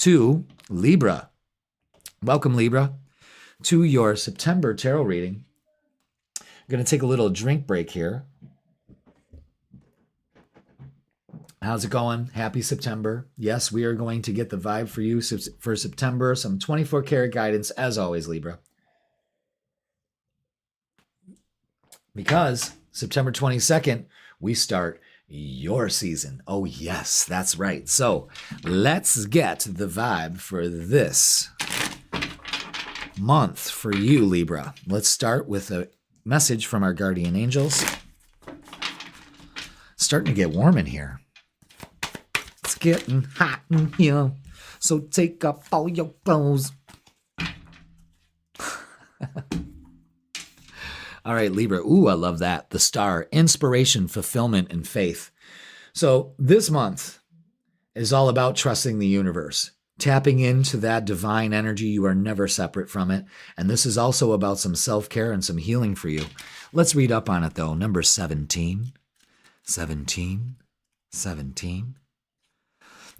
to Libra. Welcome, Libra, to your September tarot reading. I'm going to take a little drink break here. How's it going? Happy September. Yes, we are going to get the vibe for you for September. Some 24 karat guidance, as always, Libra. Because September 22nd, we start your season. Oh, yes, that's right. So let's get the vibe for this month for you, Libra. Let's start with a message from our guardian angels. It's starting to get warm in here. It's getting hot in here. So take off all your clothes. All right, Libra. Ooh, I love that. The star, inspiration, fulfillment, and faith. So this month is all about trusting the universe, tapping into that divine energy. You are never separate from it. And this is also about some self-care and some healing for you. Let's read up on it, though. Number 17. 17. 17.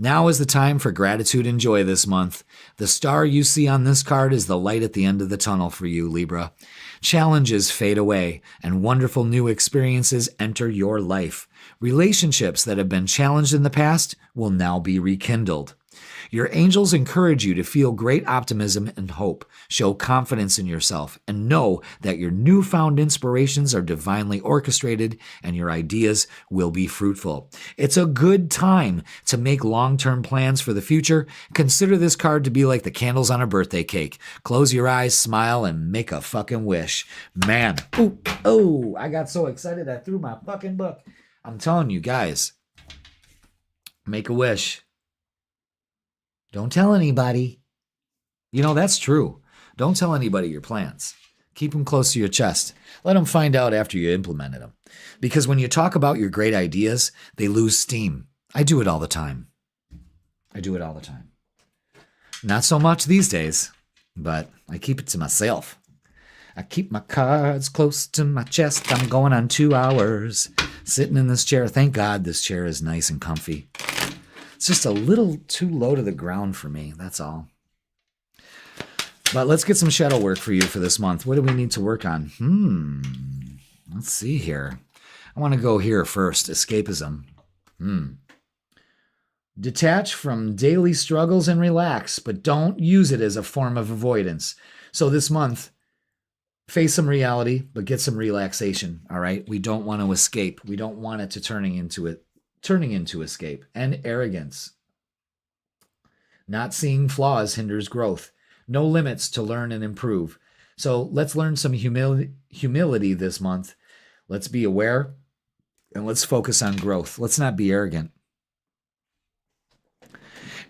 Now is the time for gratitude and joy this month. The star you see on this card is the light at the end of the tunnel for you, Libra. Challenges fade away, and wonderful new experiences enter your life. Relationships that have been challenged in the past will now be rekindled. Your angels encourage you to feel great optimism and hope, show confidence in yourself, and know that your newfound inspirations are divinely orchestrated and your ideas will be fruitful. It's a good time to make long-term plans for the future. Consider this card to be like the candles on a birthday cake. Close your eyes, smile, and make a fucking wish. Man, I got so excited I threw my fucking book. I'm telling you guys, make a wish. Don't tell anybody. You know, that's true. Don't tell anybody your plans. Keep them close to your chest. Let them find out after you implemented them. Because when you talk about your great ideas, they lose steam. I do it all the time. Not so much these days, but I keep it to myself. I keep my cards close to my chest. I'm going on 2 hours sitting in this chair. Thank God this chair is nice and comfy. It's just a little too low to the ground for me, that's all. But let's get some shadow work for you for this month. What do we need to work on? Let's see here. I want to go here first, escapism. Detach from daily struggles and relax, but don't use it as a form of avoidance. So this month, face some reality, but get some relaxation, all right? We don't want to escape. We don't want it to turning into escape. And arrogance. Not seeing flaws hinders growth. No limits to learn and improve. So let's learn some humility this month. Let's be aware and let's focus on growth. Let's not be arrogant.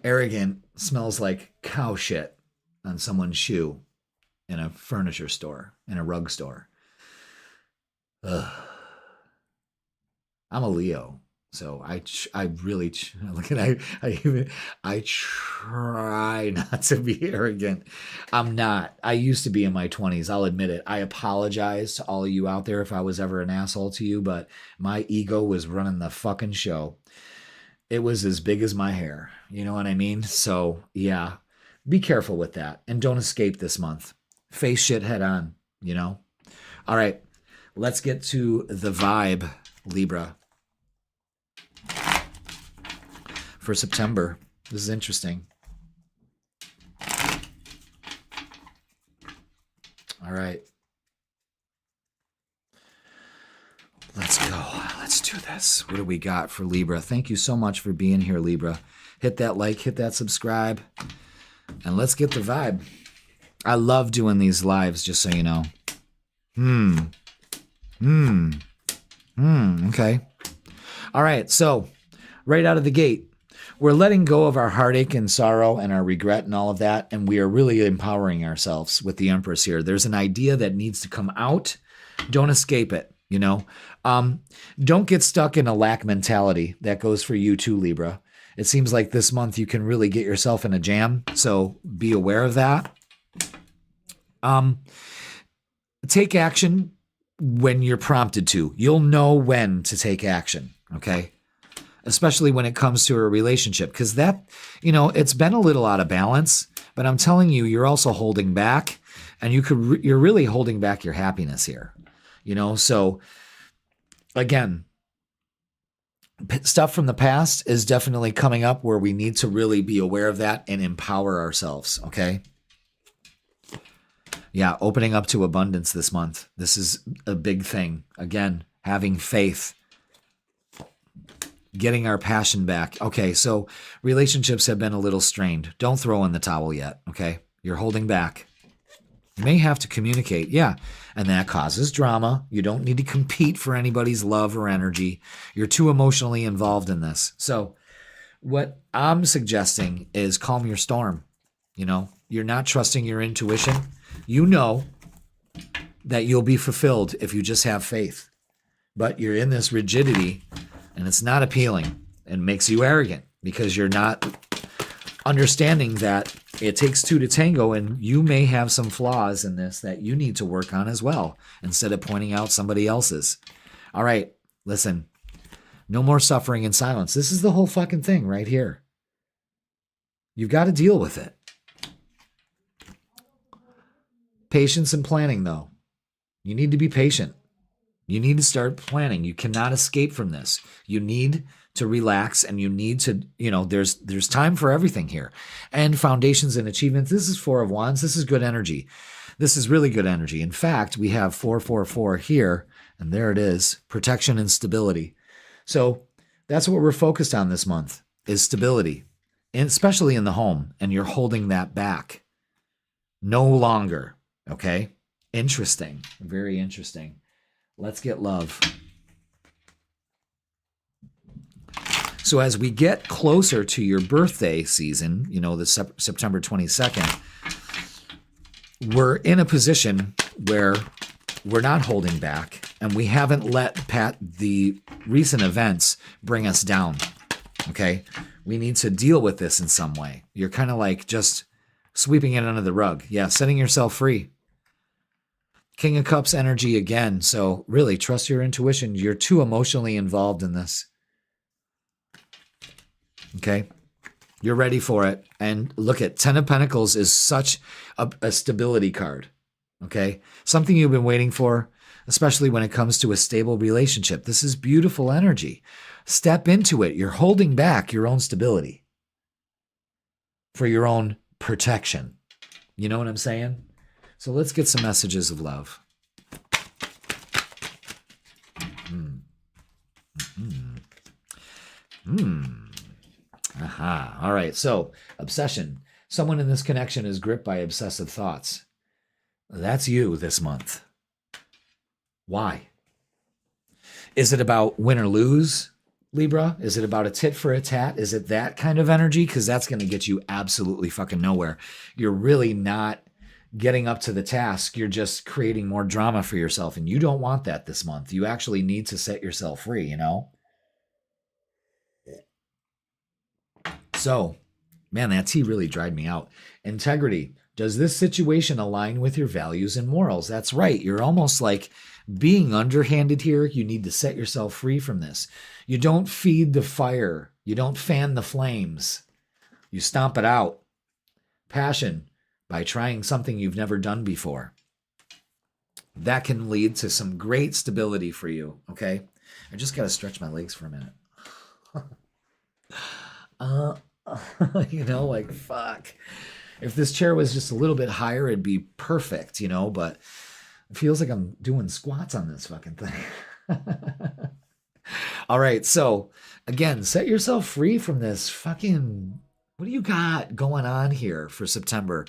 Arrogant smells like cow shit on someone's shoe in a furniture store, in a rug store. Ugh. I'm a Leo. So I really I try not to be arrogant. I'm not. I used to be in my 20s. I'll admit it. I apologize to all of you out there if I was ever an asshole to you, but my ego was running the fucking show. It was as big as my hair. You know what I mean? So yeah, be careful with that and don't escape this month. Face shit head on, you know? All right, let's get to the vibe, Libra. For September. This is interesting. All right. Let's go. Let's do this. What do we got for Libra? Thank you so much for being here, Libra. Hit that like, hit that subscribe, and let's get the vibe. I love doing these lives, just so you know. Okay. All right, so right out of the gate, we're letting go of our heartache and sorrow and our regret and all of that, and we are really empowering ourselves with the Empress here. There's an idea that needs to come out. Don't escape it, you know? Don't get stuck in a lack mentality. That goes for you too, Libra. It seems like this month you can really get yourself in a jam, so be aware of that. Take action when you're prompted to. You'll know when to take action, okay? especially when it comes to a relationship, because that, it's been a little out of balance, but I'm telling you, you're also holding back, and you're really holding back your happiness here, so again, stuff from the past is definitely coming up where we need to really be aware of that and empower ourselves. Okay. Yeah. Opening up to abundance this month. This is a big thing. Again, having faith, getting our passion back. Okay. So relationships have been a little strained. Don't throw in the towel yet. Okay. You're holding back. You may have to communicate. Yeah. And that causes drama. You don't need to compete for anybody's love or energy. You're too emotionally involved in this. So what I'm suggesting is calm your storm. You're not trusting your intuition. You know that you'll be fulfilled if you just have faith, but you're in this rigidity and it's not appealing and makes you arrogant because you're not understanding that it takes two to tango, and you may have some flaws in this that you need to work on as well, instead of pointing out somebody else's. All right, listen, no more suffering in silence. This is the whole fucking thing right here. You've got to deal with it. Patience and planning, though. You need to be patient. You need to start planning. You cannot escape from this. You need to relax, and you need to, there's time for everything here. And foundations and achievements. This is 4 of Wands. This is good energy. This is really good energy. In fact, we have 444 here, and there it is, protection and stability. So that's what we're focused on this month, is stability, and especially in the home, and you're holding that back. No longer, okay? Interesting, very interesting. Let's get love. So as we get closer to your birthday season, the September 22nd, we're in a position where we're not holding back, and we haven't let the recent events bring us down, okay? We need to deal with this in some way. You're kind of like just sweeping it under the rug. Yeah, setting yourself free. King of Cups energy again. So really trust your intuition. You're too emotionally involved in this. Okay. You're ready for it. And look at 10 of Pentacles is such a stability card. Okay. Something you've been waiting for, especially when it comes to a stable relationship. This is beautiful energy. Step into it. You're holding back your own stability for your own protection. You know what I'm saying? So let's get some messages of love. Aha. All right. So obsession. Someone in this connection is gripped by obsessive thoughts. That's you this month. Why? Is it about win or lose, Libra? Is it about a tit for a tat? Is it that kind of energy? Because that's going to get you absolutely fucking nowhere. You're really not getting up to the task. You're just creating more drama for yourself, and you don't want that this month. You actually need to set yourself free, So, man, that tea really dried me out. Integrity. Does this situation align with your values and morals? That's right. You're almost like being underhanded here. You need to set yourself free from this. You don't feed the fire. You don't fan the flames. You stomp it out. Passion. By trying something you've never done before. That can lead to some great stability for you, okay? I just got to stretch my legs for a minute. Like, fuck. If this chair was just a little bit higher, it'd be perfect, but it feels like I'm doing squats on this fucking thing. All right, so again, set yourself free from this fucking... What do you got going on here for September?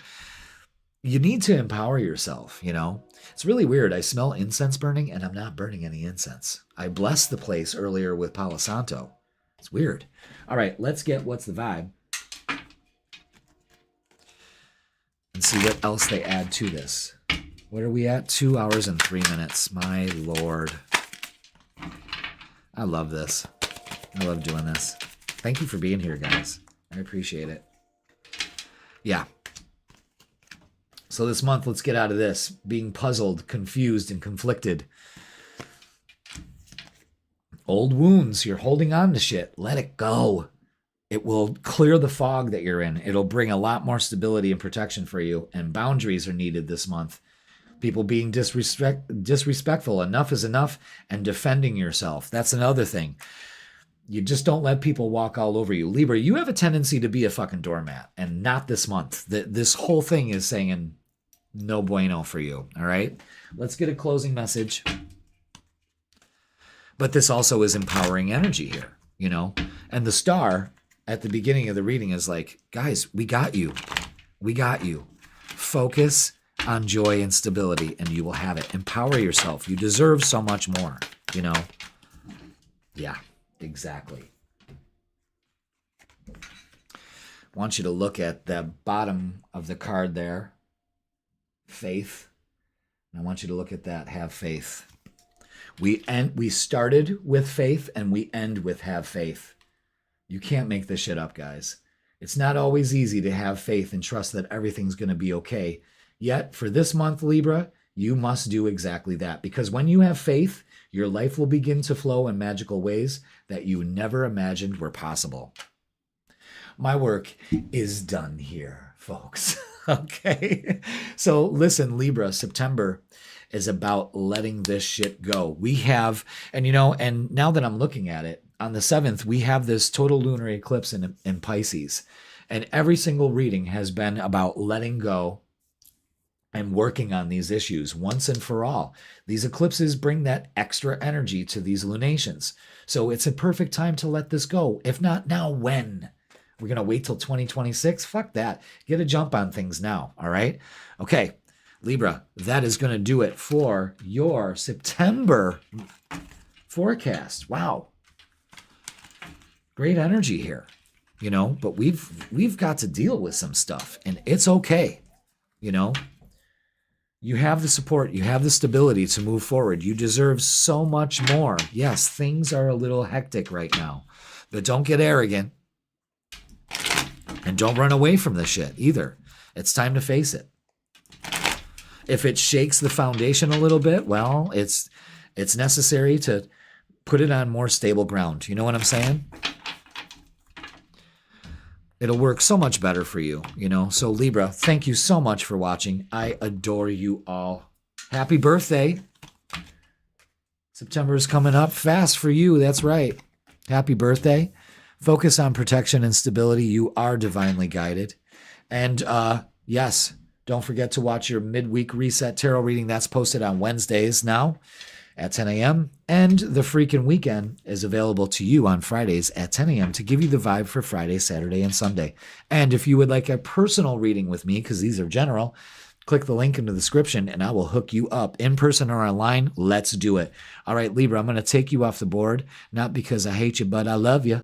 You need to empower yourself, It's really weird. I smell incense burning, and I'm not burning any incense. I blessed the place earlier with Palo Santo. It's weird. All right, let's get what's the vibe and see what else they add to this. What are we at? 2 hours and 3 minutes. My Lord. I love this. I love doing this. Thank you for being here, guys. I appreciate it. Yeah. So this month, let's get out of this. Being puzzled, confused, and conflicted. Old wounds, you're holding on to shit. Let it go. It will clear the fog that you're in. It'll bring a lot more stability and protection for you. And boundaries are needed this month. People being disrespectful. Enough is enough. And defending yourself. That's another thing. You just don't let people walk all over you. Libra, you have a tendency to be a fucking doormat. And not this month. This whole thing is saying no bueno for you. All right? Let's get a closing message. But this also is empowering energy here, you know? And the star at the beginning of the reading is like, guys, we got you. We got you. Focus on joy and stability, and you will have it. Empower yourself. You deserve so much more, you know? Yeah, exactly. I want you to look at the bottom of the card there. Faith. And I want you to look at that. Have faith. We started with faith and we end with have faith. You can't make this shit up, guys. It's not always easy to have faith and trust that everything's going to be okay. Yet, for this month, Libra, you must do exactly that. Because when you have faith, your life will begin to flow in magical ways that you never imagined were possible. My work is done here, folks. Okay? So listen, Libra, September is about letting this shit go. We have, and you know, and now that I'm looking at it, on the 7th, we have this total lunar eclipse in Pisces. And every single reading has been about letting go and working on these issues once and for all. These eclipses bring that extra energy to these lunations. So it's a perfect time to let this go. If not now, when? We're going to wait till 2026? Fuck that. Get a jump on things now, all right? Okay, Libra, that is going to do it for your September forecast. Wow. Great energy here, you know, but we've got to deal with some stuff, and it's okay, you know. You have the support, you have the stability to move forward. You deserve so much more. Yes, things are a little hectic right now, but don't get arrogant. And don't run away from the shit either. It's time to face it. If it shakes the foundation a little bit, well, it's necessary to put it on more stable ground. You know what I'm saying? It'll work so much better for you, you know? So Libra, thank you so much for watching. I adore you all. Happy birthday. September is coming up fast for you. That's right. Happy birthday. Focus on protection and stability. You are divinely guided. And yes, don't forget to watch your midweek reset tarot reading. That's posted on Wednesdays now at 10 a.m. And the Freakin weekend is available to you on Fridays at 10 a.m. to give you the vibe for Friday, Saturday, and Sunday. And if you would like a personal reading with me, because these are general, click the link in the description and I will hook you up in person or online. Let's do it. All right, Libra, I'm going to take you off the board, not because I hate you, but I love you.